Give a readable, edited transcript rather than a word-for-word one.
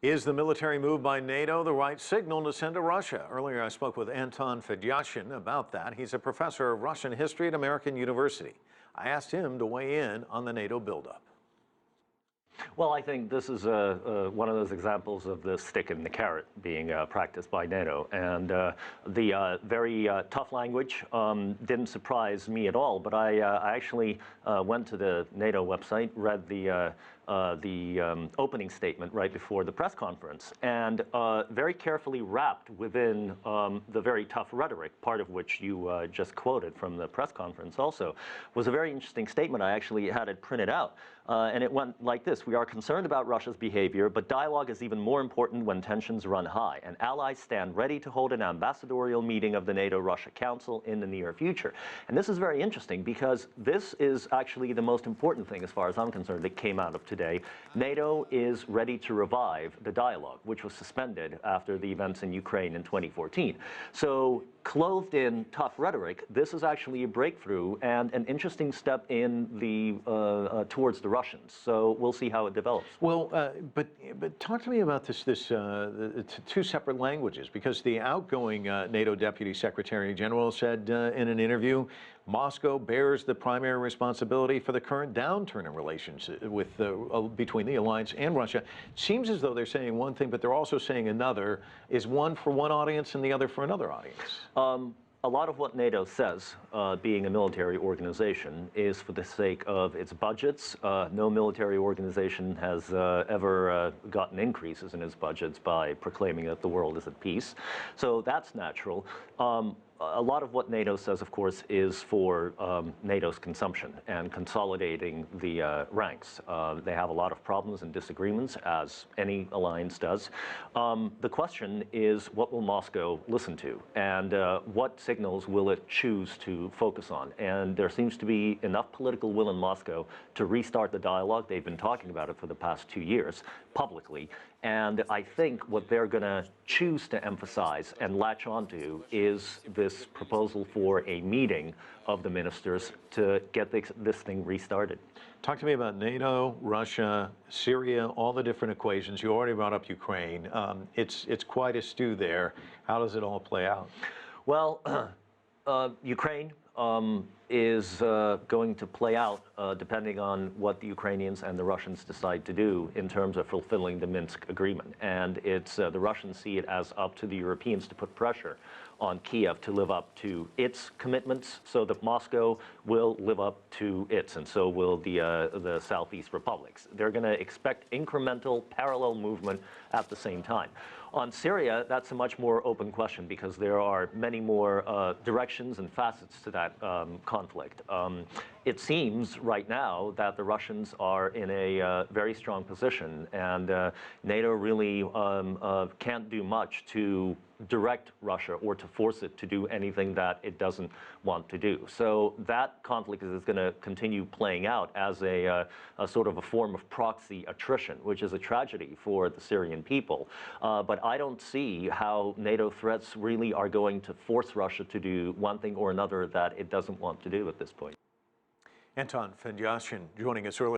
Is the military move by NATO the right signal to send to Russia? Earlier, I spoke with Anton Fedyashin about that. He's a professor of Russian history at American University. I asked him to weigh in on the NATO buildup. Well, I think this is one of those examples of the stick and the carrot being practiced by NATO. And the very tough language didn't surprise me at all. But I actually went to the NATO website, read the opening statement right before the press conference, and very carefully wrapped within the very tough rhetoric, part of which you just quoted from the press conference also, was a very interesting statement. I actually had it printed out. And it went like this: we are concerned about Russia's behavior, but dialogue is even more important when tensions run high, and allies stand ready to hold an ambassadorial meeting of the NATO-Russia Council in the near future. And this is very interesting because this is actually the most important thing, as far as I'm concerned, that came out of today. NATO is ready to revive the dialogue, which was suspended after the events in Ukraine in 2014. So, clothed in tough rhetoric, this is actually a breakthrough and an interesting step in the towards the Russians. So we'll see how it develops. Well, but talk to me about this two separate languages, because the outgoing NATO Deputy Secretary General said in an interview, Moscow bears the primary responsibility for the current downturn in relations with between the alliance and Russia. It seems as though they're saying one thing, but they're also saying another. Is one for one audience and the other for another audience? A lot of what NATO says, being a military organization, is for the sake of its budgets. No military organization has ever gotten increases in its budgets by proclaiming that the world is at peace. So that's natural. A lot of what NATO says, of course, is for NATO's consumption and consolidating the ranks. They have a lot of problems and disagreements, as any alliance does. The question is, what will Moscow listen to, and what signals will it choose to focus on? And there seems to be enough political will in Moscow to restart the dialogue. They've been talking about it for the past 2 years publicly. And I think what they're going to choose to emphasize and latch onto is this proposal for a meeting of the ministers to get this thing restarted. Talk to me about NATO, Russia, Syria, all the different equations. You already brought up Ukraine. It's quite a stew there. How does it all play out? Well, Ukraine is going to play out depending on what the Ukrainians and the Russians decide to do in terms of fulfilling the Minsk agreement. And it's the Russians see it as up to the Europeans to put pressure on Kiev to live up to its commitments, so that Moscow will live up to its, and so will the Southeast republics. They're going to expect incremental parallel movement at the same time. On Syria, that's a much more open question, because there are many more directions and facets to that conflict. It seems right now that the Russians are in a very strong position, and NATO really can't do much to direct Russia or to force it to do anything that it doesn't want to do. So that conflict is going to continue playing out as a sort of a form of proxy attrition, which is a tragedy for the Syrian people. But I don't see how NATO threats really are going to force Russia to do one thing or another that it doesn't want to do at this point. Anton Fedyashin joining us earlier.